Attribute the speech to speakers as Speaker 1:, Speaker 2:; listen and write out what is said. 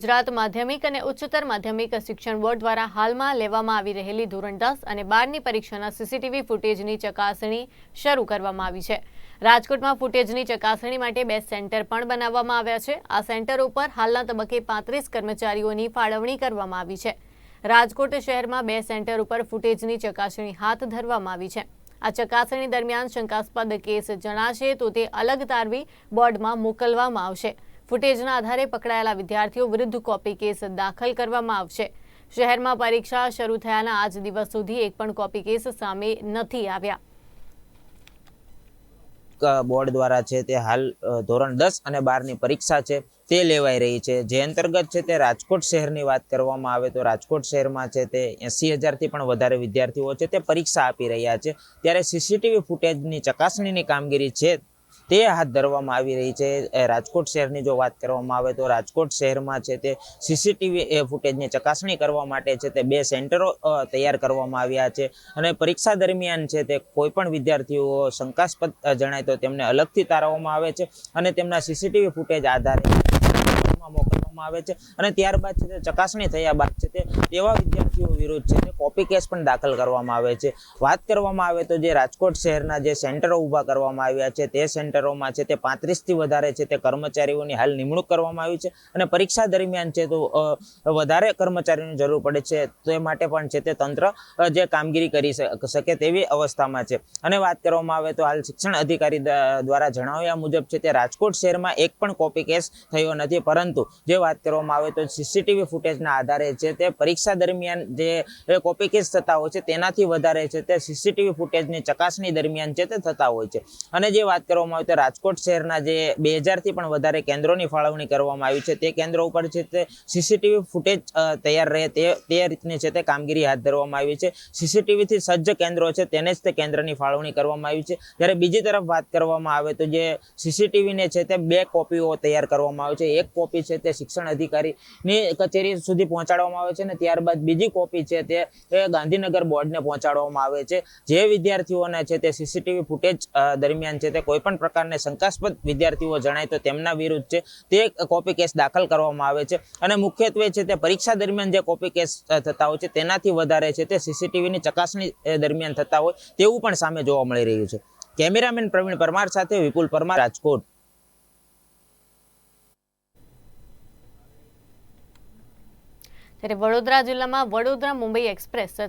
Speaker 1: ગુજરાત માધ્યમિક અને ઉચ્ચતર માધ્યમિક શિક્ષણ બોર્ડ દ્વારા હાલમાં લેવામાં આવી રહેલી ધોરણ 10 અને 12ની પરીક્ષાના સીસીટીવી ફૂટેજની ચકાસણી શરૂ કરવામાં આવી છે। રાજકોટમાં ફૂટેજની ચકાસણી માટે 2 સેન્ટર પણ બનાવવામાં આવ્યા છે। આ સેન્ટર ઉપર હાલના તબક્કે 35 કર્મચારીઓની ફાળવણી કરવામાં આવી છે। રાજકોટ શહેરમાં 2 સેન્ટર ઉપર ફૂટેજની ચકાસણી હાથ ધરવામાં આવી છે। આ ચકાસણી દરમિયાન શંકાસ્પદ કેસ જણાશે તો તે અલગ તારવી બોર્ડમાં મોકલવામાં આવશે। ફૂટેજના આધારે પકડાયેલા વિદ્યાર્થીઓ વિરુદ્ધ કોપી કેસ દાખલ કરવામાં આવશે। શહેરમાં પરીક્ષા શરૂ થયાના આજ દિવસ સુધી એક પણ કોપી કેસ સામે નથી આવ્યા।
Speaker 2: બોર્ડ દ્વારા છે તે હાલ ધોરણ 10 અને 12ની પરીક્ષા છે તે લેવાઈ રહી છે, જે અંતર્ગત છે તે રાજકોટ શહેરની વાત કરવામાં આવે તો રાજકોટ શહેરમાં છે તે 80,000થી પણ વધારે વિદ્યાર્થીઓ છે તે પરીક્ષા આપી રહ્યા છે। ત્યારે સીસીટીવી ફૂટેજની ચકાસણીની કામગીરી છે તે હાથ ધરવામાં આવી રહી છે। રાજકોટ શહેરની જો વાત કરવામાં આવે તો રાજકોટ શહેરમાં છે તે સીસીટીવી ફૂટેજની ચકાસણી કરવા માટે છે તે 2 સેન્ટરો તૈયાર કરવામાં આવ્યા છે અને પરીક્ષા દરમિયાન છે તે કોઈ પણ વિદ્યાર્થીઓ શંકાસ્પદ જણાય તો તેમને અલગથી તારવવામાં આવે છે અને તેમના સીસીટીવી ફૂટેજ આધારે મોકલવામાં આવે છે અને ત્યારબાદ છે તે ચકાસણી થયા બાદ છે તે એવા વિદ્યાર્થીઓ વિરુદ્ધ છે તે કોપી કેસ પણ દાખલ કરવામાં આવે છે। વાત કરવામાં આવે તો જે રાજકોટ શહેરના જે સેન્ટરો ઊભા કરવામાં આવ્યા છે તે સેન્ટરોમાં છે તે 35થી વધારે છે તે કર્મચારીઓની હાલ નિમણૂક કરવામાં આવી છે અને પરીક્ષા દરમિયાન છે તો વધારે કર્મચારીઓની જરૂર પડે છે, તે માટે પણ છે તે તંત્ર જે કામગીરી કરી શકે તેવી અવસ્થામાં છે। અને વાત કરવામાં આવે તો હાલ શિક્ષણ અધિકારી દ્વારા જણાવ્યા મુજબ છે તે રાજકોટ શહેરમાં એક પણ કોપી કેસ થયો નથી, પરંતુ જે વાત કરવામાં આવે તો સીસીટીવી ફૂટેજના આધારે છે તે પરીક્ષા દરમિયાન જે કોપી કેસ થતા હોય છે તેનાથી વધારે છે તે સીસીટીવી ફૂટેજની ચકાસણી દરમિયાન છે તે થતા હોય છે। અને જે વાત કરવામાં આવે તો રાજકોટ શહેરના જે 2000થી પણ વધારે કેન્દ્રોની ફાળવણી કરવામાં આવી છે તે કેન્દ્રો ઉપર છે તે સીસીટીવી ફૂટેજ તૈયાર રહે તે રીતની છે તે કામગીરી હાથ ધરવામાં આવી છે। સીસીટીવીથી સજ્જ કેન્દ્રો છે તેને જ તે કેન્દ્રની ફાળવણી કરવામાં આવી છે। જ્યારે બીજી તરફ વાત કરવામાં આવે તો જે સીસીટીવીને છે તે 2 કોપીઓ તૈયાર કરવામાં આવે છે। એક કોપી છે તે શિક્ષણ અધિકારીની કચેરી સુધી પહોંચાડવામાં આવે છે અને ત્યારબાદ બીજી કોપી છે તે ગાંધીનગર બોર્ડને પહોંચાડવામાં આવે છે। જે વિદ્યાર્થીઓને છે તે સીસીટીવી ફૂટેજ દરમિયાન છે તે કોઈ પણ પ્રકારના શંકાસ્પદ વિદ્યાર્થીઓ જણાય તો તેમના વિરુદ્ધ છે તે કોપી કેસ દાખલ કરવામાં આવે છે અને મુખ્યત્વે છે તે પરીક્ષા દરમિયાન જે કોપી કેસ થતા હોય છે તેનાથી વધારે છે તે સીસીટીવીની ચકાસણી દરમિયાન થતા હોય તેવું પણ સામે જોવા મળી રહ્યું છે। કેમેરામેન પ્રવીણ પરમાર સાથે વિપુલ પરમાર, રાજકોટ।
Speaker 1: ત્યારે વડોદરા જિલ્લામાં વડોદરા મુંબઈ એક્સપ્રેસ તથા